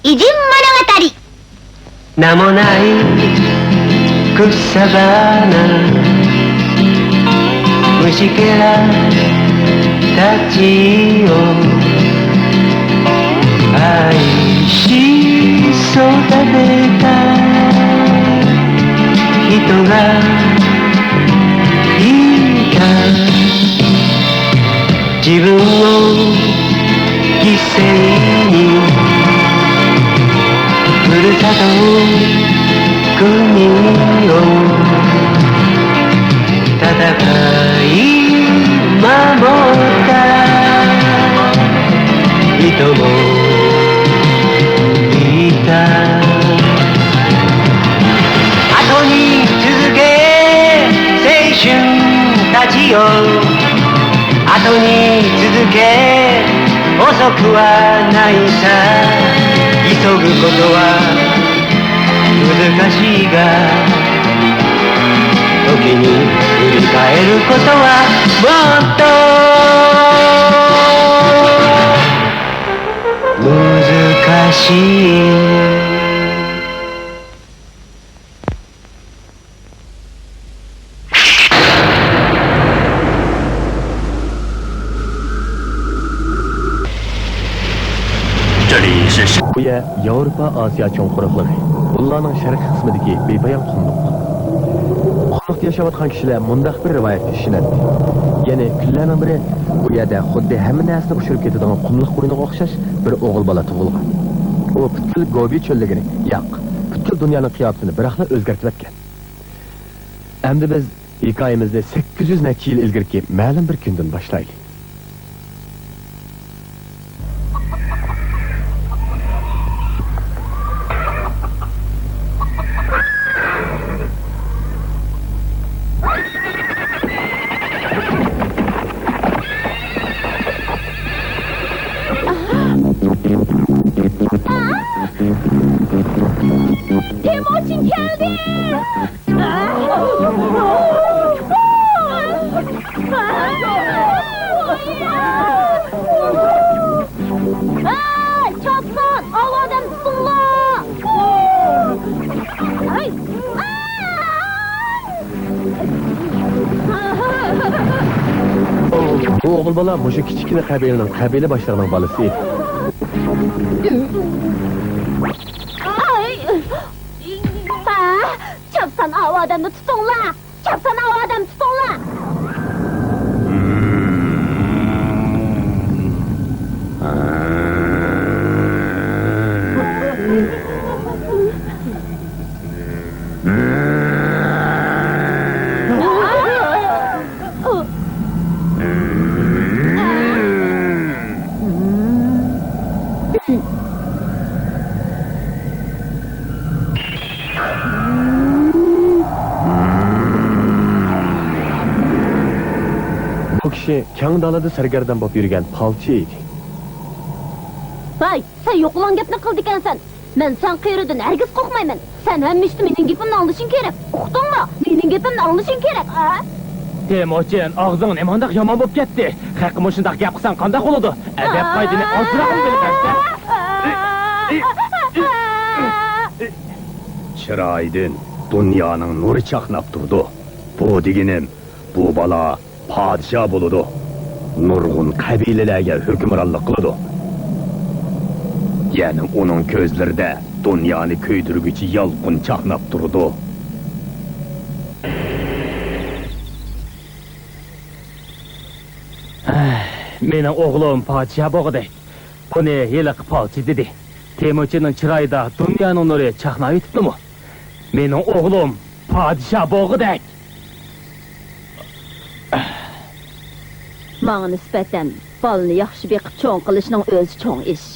偉人物語。名もない草花、虫けらたちを愛し育てた人がいた。自分を犠牲にふるさと国を戦い守った人もいた。後に続け青春たちよ、後に続け遅くはないさ。急ぐことは難しいが、時に振り返ることはもっと難しい。Bu yer Yevropa Asiya cho'ng quruqligi. Bularning sharqiy qismidagi bepoyon qumliq. Qumliqda yashayotgan kishilar mundaq bir rivoyatga ishonadi. Ya'ni kunlarning biri bu yerda xuddi hamma narsani ushirib ketadigan qumliq qo'yniga o'xshash bir o'g'il bola tug'ilgan. U butkul Gobi cho'lligini, yo'q, butkul dunyoning qiyofasini biroqla o'zgartirib o'tgan. Endi biz hikoyamizni 800 necha yil ilgirki ma'lum bir kundan boshlaylik. Temuçin geldi. Çapsan, havadan tutsunla. Ay. Bu o'g'il bola mushu kichkina qabila boshlig'ining bolasi edi. Çapsan havadan tutunla. Çapsan havadan tutunla. Kang dalada sargardan bo'lib yurgan palchi edi. Vay, sen yo'qolgan gapni qildi ekansan. Men sen qiyridan hargiz qo'rqmayman. Sen hammishni mening gapimni anglashing kerak. Uqdingmi? Mening gapimni anglashing kerak. Temuçin, og'zing nimandaq yomon bo'lib ketdi. Haqqi shundaq gap qilsang qanday bo'ladi? Adab qoidani ozroq bilgansan. Chiroydin dunyoning nuri chaqnab turdi. Bu deginim, bu bola podsho bo'ladi. Nurg'un qabilalarga hukmronlik qiladi. Ya'ni uning ko'zlarida dunyoni kuydirguchi yolqin chaqnab turdi. Mening o'g'lim podsho bo'ldi. Buni yiliq palchi dedi. Temuçinning chiroyida dunyoning nuri chaqnab o'tibdimi? Mening o'g'lim podsho bo'ldi. Manga nisbatan balni yaxshi beqib cho'ng qilishning o'zi cho'ng ish.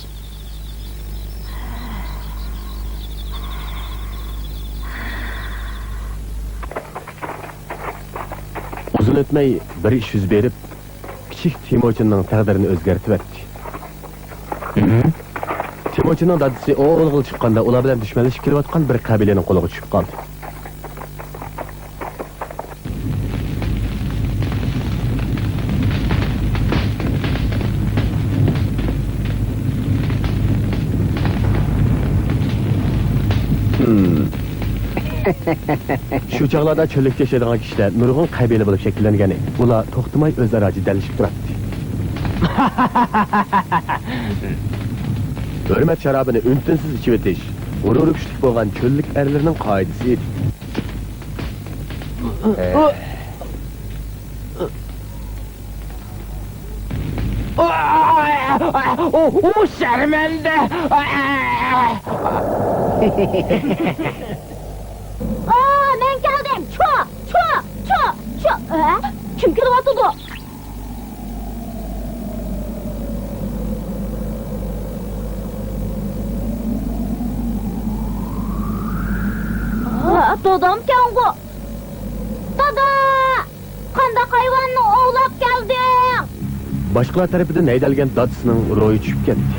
Uzun o'tmay bir ish yuz berib, kichik Temuçinning taqdirini o'zgartirib o'tdi. Temuçinning dadasi o'g'il chiqqanda ular bilan dushmanlashib kelayotgan bir qabilaning qo'liga tushib qoldi. Shu chog'larda cho'llikda yashaydigan kishilar nurg'un qabila bo'lib shakllangan. Ular to'xtamay o'zaro jidallashib turadi. Hurmat sharobini untinsiz ichib o'tish g'ururi kuchli bo'lgan cho'llik erlarining qoidasi edi. Şermende! Men keldim. Ço. Kim kelyapti? Dadam keldi. Dada! Qanday hayvonni ovlab kelding? Boshqalar tarafidan haydalgan dadisining ro'yi tushib ketdi.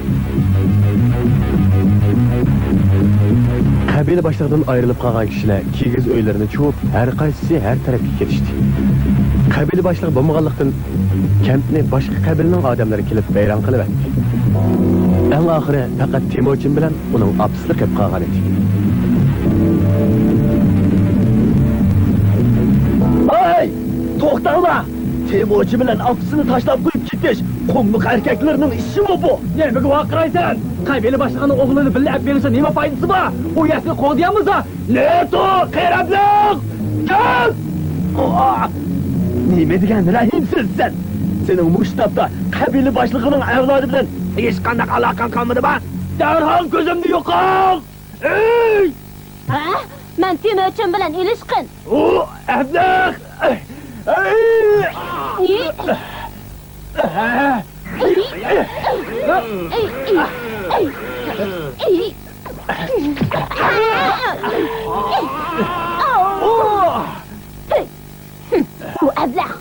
Qabila boshlig'idan ayrilib qolgan kishilar kigiz uylarini chuvib, har qaysisi har tarafga ketishdi. Qabila boshlig'i bo'lmaganlikdan kampni boshqa qabilaning odamlari kelib bayram qilyapti. Eng oxiri faqat Temochin bilan uning opsisi qilib qolgan edi. Ay! To'xtanglar! Temochin bilan opsisini tashlab qo'yib ketish qumluq erkaklarning ishi bu. Nimaga vaqiraysan? Qabila boshlig'ining o'g'lini billab bersa nima foydasi bor? U yerga qo'ydiyamiz. Ne to, qirabliq! Gaz! Nima degan rahimsizsan? Sening mushtabda qabila boshlig'ining avlodi bilan hech qanday aloqang qolmadi-ba? Darhol ko'zimni yo'qol! Ey! Ha? Men Temochin bilan ilishqin. O, ablah! Bu ablah.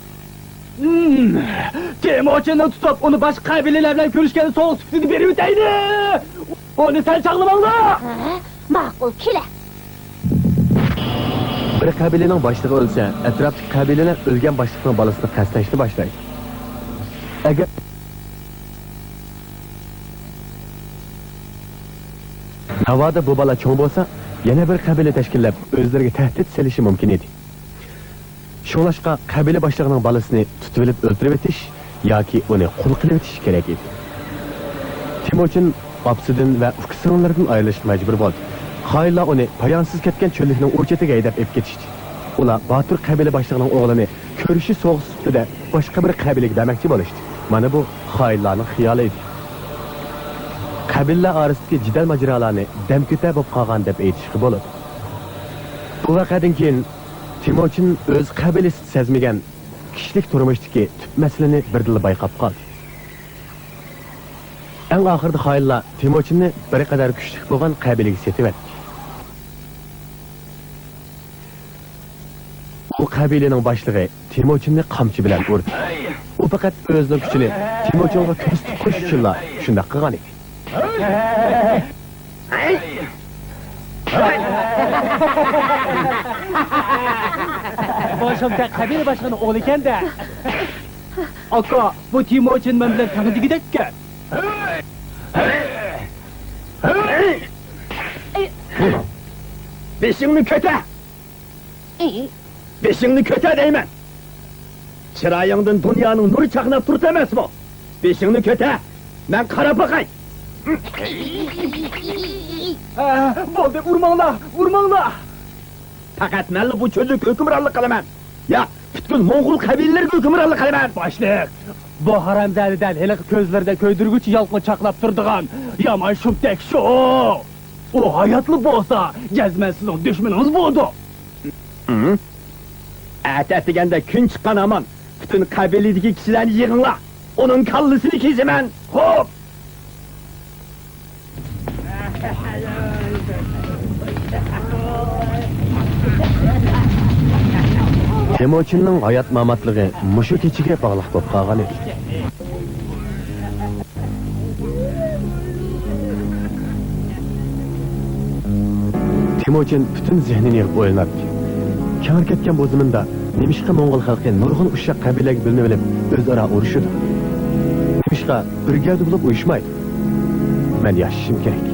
Temochinni tutib, uni boshqa qabilalar bilan ko'rishgani so'g' sutini berib o'taydi. Uni sen chaqlamanglar. Ma'qul, kela. Bir qabilaning boshlig'i o'lsa, atrofdagi qabilalar o'lgan boshliqning bolasini qaslashni boshlaydi. Agar navoda bu bola cho'ng bo'lsa, yana bir qabila tashkillab o'zlariga tahdid selishi mumkin edi. Shunlashqa qabila boshlig'ining bolasini tutib olib o'ldirib o'tish yoki uni qul qilib o'tish kerak edi. Temochin opsidan va uksinlardan ayrilish majbur bo'ldi. Xayla uni payonsiz ketgan cho'llikning o'rchatiga haydab olib ketishdi. Ular Batur qabila boshlig'ining o'g'lini ko'rishi so'g'is ustida boshqa bir qabilaga demoqchi bo'lishdi. Mana bu Xaylaning xiyoli edi. Qabila orasidagi jidal majralarni damkuta bo'lib qolgan deb aytishga bo'ladi. Bu vaqtdan keyin Temochin o'z qabilasi sezmagan kishilik turmushdagi tub masalani birdila bayqab qoldi. Eng oxirida Xayla Temochinni bir qadar kuchli bo'lgan qabilaga setib bu qabilaning boshlig'i Temochinni qamchi bilan urdi. U faqat o'zining kuchini Temochinga ko'rsatib qo'yish uchun shunday qilgan edi. Boshimda qabila boshlig'ining o'g'li ekan-da. Aka, bu Temochin men bilan tanigidek-ku. Beshingni ko'ta! Beshingni ko'ta deyman. Chiroyingdan dunyoning nuri chaqnab turibdi emasmi? Beshingni ko'ta. Men qarab boqay. Bo'ldi, urmanglar. Faqat men bu cho'zuk hukmronlik qilaman. Ya, butkul Mo'g'ul qabilalariga hukmronlik qilaman. Boshliq, bu haramzadadan heliq ko'zlarda ko'ydirguchi yolqin chaqlab turdigan yomon shumtek shu. U hayotli bo'lsa, jazmansizning dushmanimiz bo'ldi. Atatiganda kun chiqqan aman, butun qabiladagi kishilarni yig'inglar. Uning kallasini kezaman. Xo'p. Temochinning hayot mamatligi mushu kechiga bog'liq bo'lib qolgan edi. Temochin butun zehnini yig'ib o'ylabdi. Kar ketgan bu zaminda nemishqa Mo'ng'ul xalqi nurg'un ushaq qabilaga bilinib olib o'zaro urushadi. Nemishqa birgada bo'lib uyushmaydi. Men yashashim kerak.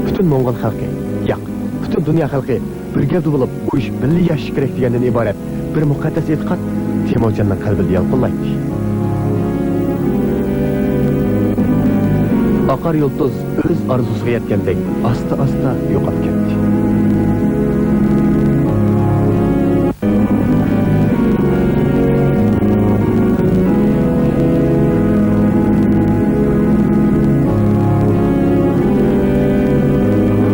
Butun Mo'ng'ul xalqi, yo'q, butun bütün dünya halkı bir gavda bulup bu iş birli yaşaşı gerek degenden ibaret bir mukaddes etiqat Temurcan'ın kalbinde yalqınlaydı. Akar yıldız öz arzusuga yetkendek asta yo'qolib ketdi.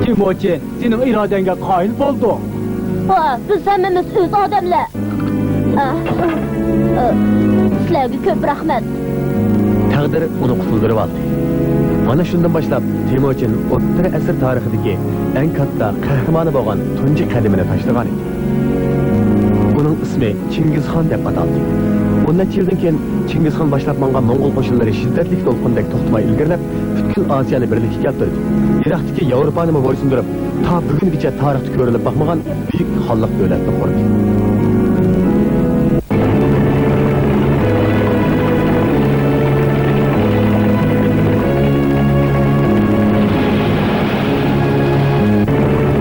Timochi, sening irodangga qoyil bo'ldim. Biz hammamiz o'z odamlar. Sizlarga ko'p rahmat. Taqdir uni qutuldirib oldi. Mana shundan boshlab Temurchin o'rta asr tarixidagi eng katta qahramoni bo'lgan tunji qadamini tashlagan edi. Uning ismi Chingizxon deb ataldi. Bundan yildan keyin Chingizxon boshlab mangan Mo'ng'ul qo'shinlari shiddatli to'lqindek to'xtamay ilgarilab, butkul Osiyoni birlikka keltirdi. Iroqdagi Yevropani bo'ysundirib, ta bugungacha tarixda ko'rilib boqmagan buyuk xonlik davlatni qurdi.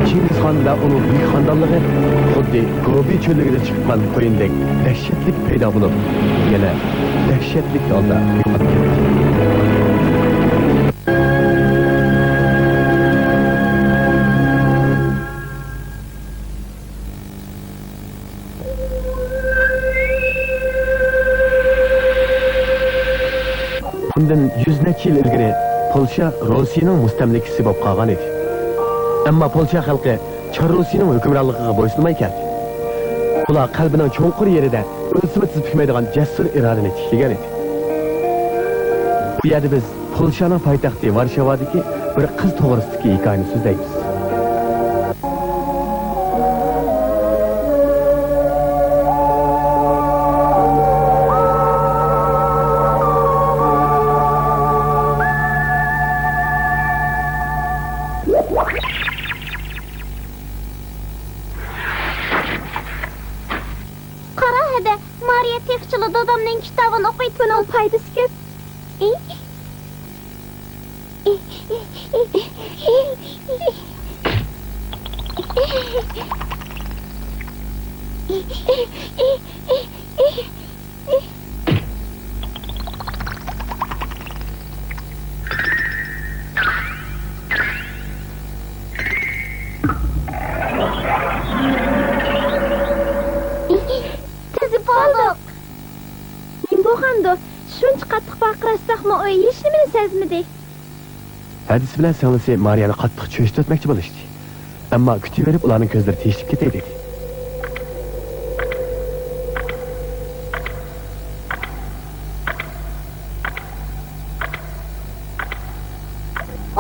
Chingizxonda uning buyuk xonadonligi xuddi Gobi cho'lligida chiqqan qo'yindek dahshatli paydo bo'lib, yana dahshatli holda yo'qolib ketdi. Bundan 100 necha yil ilgari Polsha Rossiyaning mustamlikasi bo'lib qolgan edi. Ammo Polsha xalqi Char Rossiyaning hukmronligiga bo'ysunmay keldi. Ular qalbining cho'nqur yerida o'zimiz tutmaydigan jasur irodani tiklagan edi. Bu yerda biz Polshaning poytaxti Varshavadagi bir qiz to'g'risidagi hikoyani so'zlaymiz. Qara hada, Mariya Tefchili dadamning kitobini o'qiydi. Buning foydasi ko'p. Tizib oldik. Nima bo'lgandi? Shuncha qattiq baqirasaqmi, u hech nimani sezmadi. Hadis bilan singlisi Mariyani qattiq cho'chitmoqchi bo'lishdi. Ammo kutaverib ularning ko'zlari teshib ketay dedi.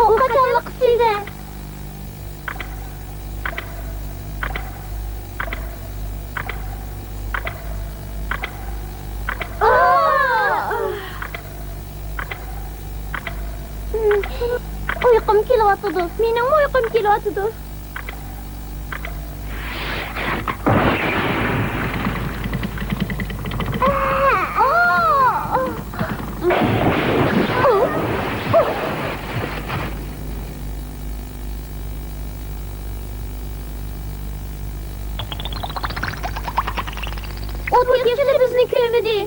O qachonliq sizda? Uyqum kelyotdi. Mening uyqum kelyotdi. O tefchili bizni ko'midi.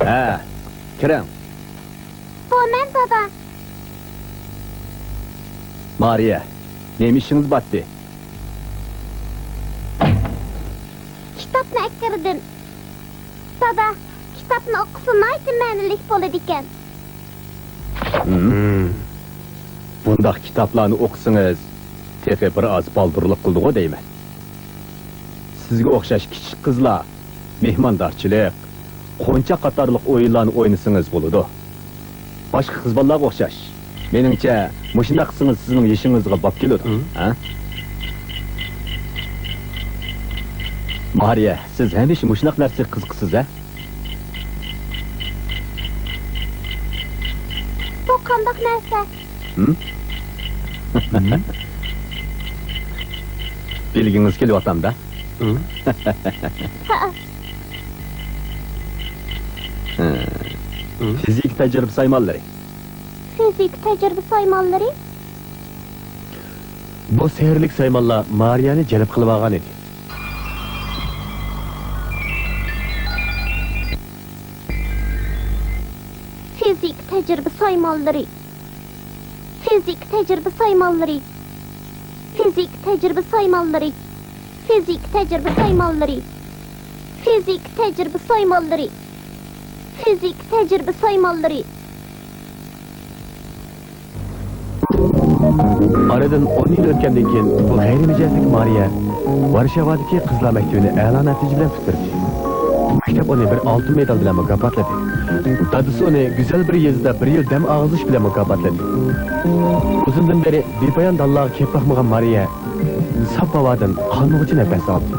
Ha, kiring. Bu men dada. Mariya, nima ishingiz batdi? Kitobni akirdim. Dada, kitobni o'qisin aytib ma'nilik bo'ladi ekan. Bundaq kitoblarni o'qisangiz, tefe bir oz baldurlik qildi-ku deyman. Sizga o'xshash kichik qizlar mehmondorchilik, qo'ncha qatorliq o'yinlarni o'ynasangiz bo'ladi. Boshqa qiz bolalarga o'xshash. Meningcha, mushunday qilsangiz sizning yeshingizga bop keladi, ha? Mariya, siz hamisha mushunday narsaga qiziqsiz, ha? Bu qandoq narsa? Bilgingiz kelyapti-da. Fizik tajriba saymonlari. Fizik tajriba saymonlari? Bu sehrlik saymallar Mariyani jalb qilib olgan edi. Fizik tecrübe saymalları. Fizik tecrübe saymalları. Fizik tecrübe saymalları. Fizik tecrübe saymalları. Fizik tecrübe saymalları. Fizik tecrübe saymalları. Aradan 10 yil o'tgandan keyin bu g'ayri mijozlik Mariya Varshavadagi qizlar maktabini a'lo natija bilan bitirdi. Maktab uni bir oltin medal bilan mukofotladi. Dadisi uni go'zal bir yezda bir yil dam og'zish bilan mukofotladi. Uzundan beri bepoyon dallarga kelib boqmagan Mariya saf havodan qonmug'ichi nafas oldi.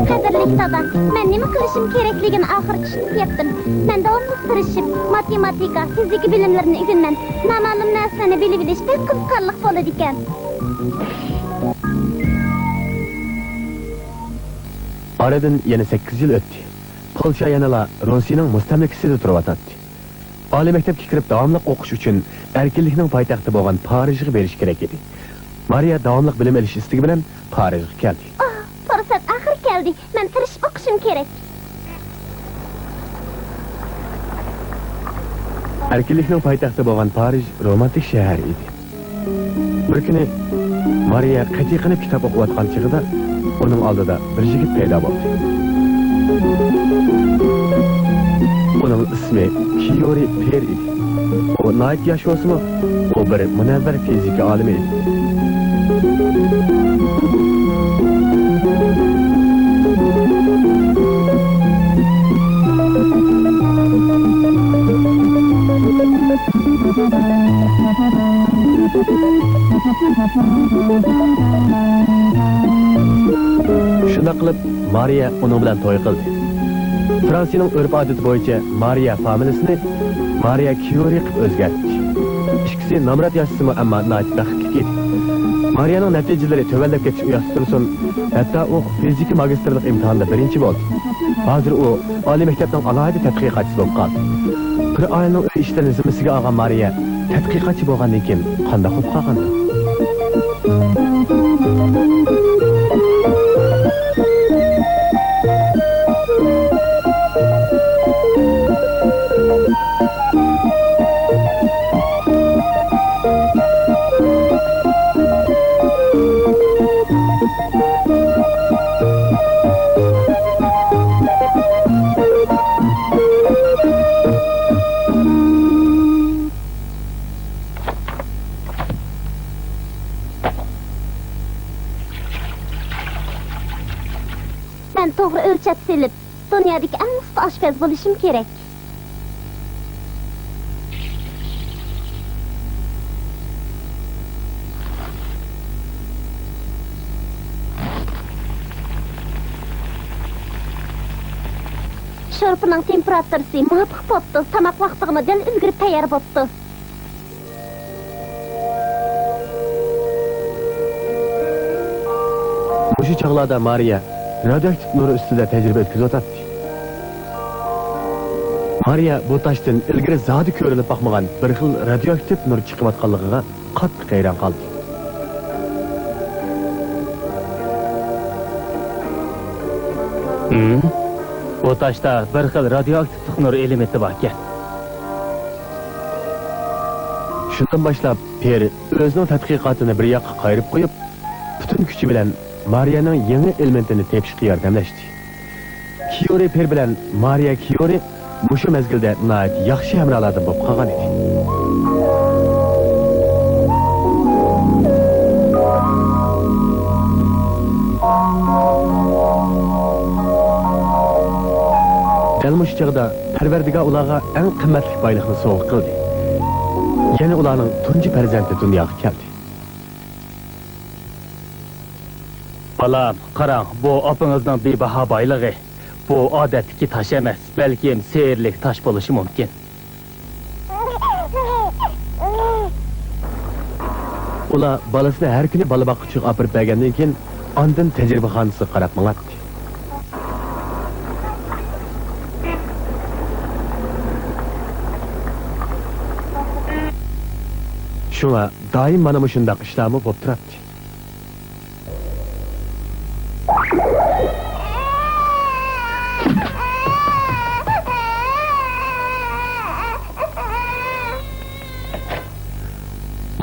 Qadrli dada, men nima qilishim kerakligini oxiri tushunib yetdim. Men davomli tirishib, matematika, fizika bilimlarini o'rganman. Noma'lum narsani bilib bilish bir qiziqarli bo'ladi ekan. Aradan yana 8 yil o'tdi. Polsha yanala Rossiyaning mustamlikasida turib oliy maktabga kirib davomli o'qish uchun erkinlikning poytaxti bo'lgan Parijga berish kerak edi. Mariya davomli bilim olish istagi bilan Parijga keldi. Fursat oxir keldi. Men tirishib o'qishim kerak. Erkinlikning poytaxti bo'lgan Parij romantik shahar edi. Bir kuni Mariya qat'iy qilib kitob o'qiyotgan chog'ida uning oldida bir yigit paydo bo'ldi. Uning ismi Kiyori Per edi. O nayt yosh bo'lsa-mu, u bir munavvar fizika olimi edi. Shunda qilib Mariya uning bilan to'y qildi. Fransiyaning urf-odati bo'yicha Mariya familiyasini Mariya Kiyori qilib o'zgartdi. İkisi namrat yaşsızmı ama nayt daxillik edi. Mariyaning natijalari tövəllab ketish uyaqda tursin, hatto u fizika magistrlik imtihonida birinchi bo'ldi. Hozir u oliy maktabning alohida tadqiqotchisi bo'lib qoldi. Bir oilaning uy ishlarini zimmasiga olgan Mariya tadqiqotchi bo'lgandan keyin qanday bo'lib qolgandi? Ben to'g'ri o'lchab selib, dunyodagi eng usta oshpaz bo'lishim kerak. Sho'rpining temperaturasi muvofiq bo'pti, tamoq vaqtig'ini dal ulgurib tayyor bo'pti. O'sha chog'larda Mariya radioaktiv nur ustida tajriba o'tkazayotdi. Mariya bu toshdan ilgari zodi ko'rilib boqmagan bir xil radioaktiv nur chiqayotganligiga qattiq hayron qoldi. Bu toshda bir xil radioaktiv nur elementi bor ekan. Shundan boshlab Per o'zining tadqiqotini bir yoqqa qayirib qo'yib, butun kuchi bilan Mariyaning yangi elementini tepishga yordamlashdi. Kiyori Per bilan Mariya Kiyori mushu mezgilda nayt yaxshi hamrohlardan bo'lib qolgan edi. Dal mush chog'da Parvardigor ularga eng qimmatli boylikni sovg'a qildi. yana ularning tunji farzandi dunyoga keldi. Balam, qarang, bu opangizning bebaho boyligi. Bu odatdagi tosh emas, balki sehrli tosh bo'lishi mumkin. Ular balasini har kuni bola boquvchiga olib bergandan keyin ondan tajribaxonasiga qarab mang'atdi. Şuna daim mana shundaq ishlarmi bo'lib turibdi.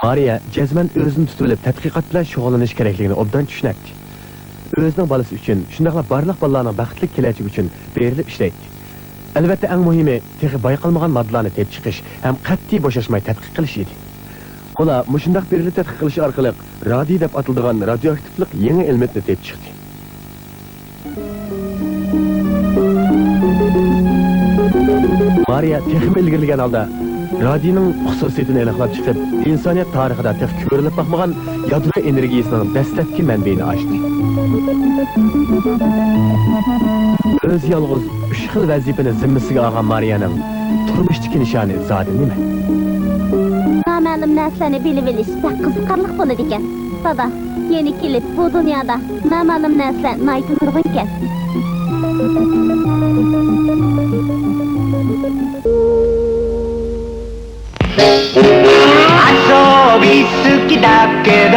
Maria jazman o'zini tutib olib tadqiqot bilan shug'ullanish kerakligini obdan tushunadi. O'zining bolasi uchun, shundaqla barliq bolalarning baxtli kelajagi uchun berilib ishlaydi. Albatta eng muhimi texi bayqalmagan moddalarni tepib chiqish ham qat'iy bo'shashmay tadqiq qilish edi. Ular mushundaq berilib tadqiq qilish orqali radiy deb atiladigan radioaktivlik yangi elementni tepib chiqdi. Maria texmi ilgirlagan holda radiyning xususiyatini aniqlab chiqib, insoniyat tarixida tex ko'rilib baxmagan yadro energiyasining dastlabki manbaini ochdi. O'z yolg'iz 3 xil vazifani zimmasiga olgan Mariyaning turmushdagi nishoni zodi nima? Noma'lum narsani bilib olish qiziqarli bo'ladi ekan. Baba, yeni kelib bu dunyoda noma'lum narsa nayt nurg'un ekan.遊び好きだけど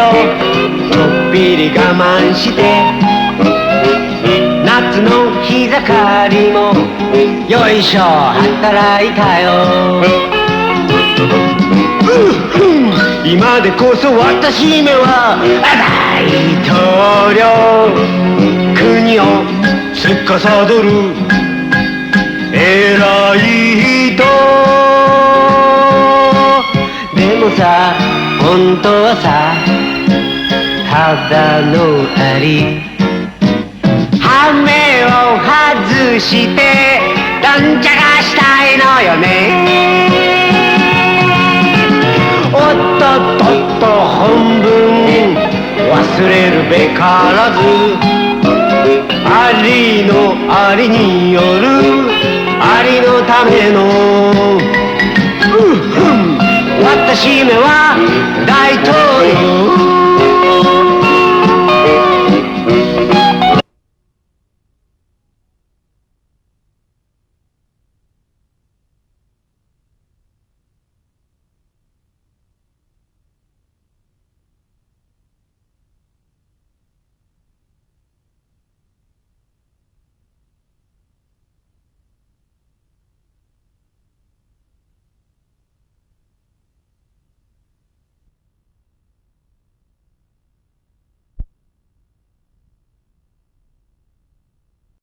ちょっぴり我慢して夏の日盛りもよいしょ働いたよ今でこそ私めは大統領国を司る偉い人でもさ本当はさただのアリ羽目を外してなんちゃがしたいのよねおっとっとっと本文忘れるべからずありのありによるありのための私めは大統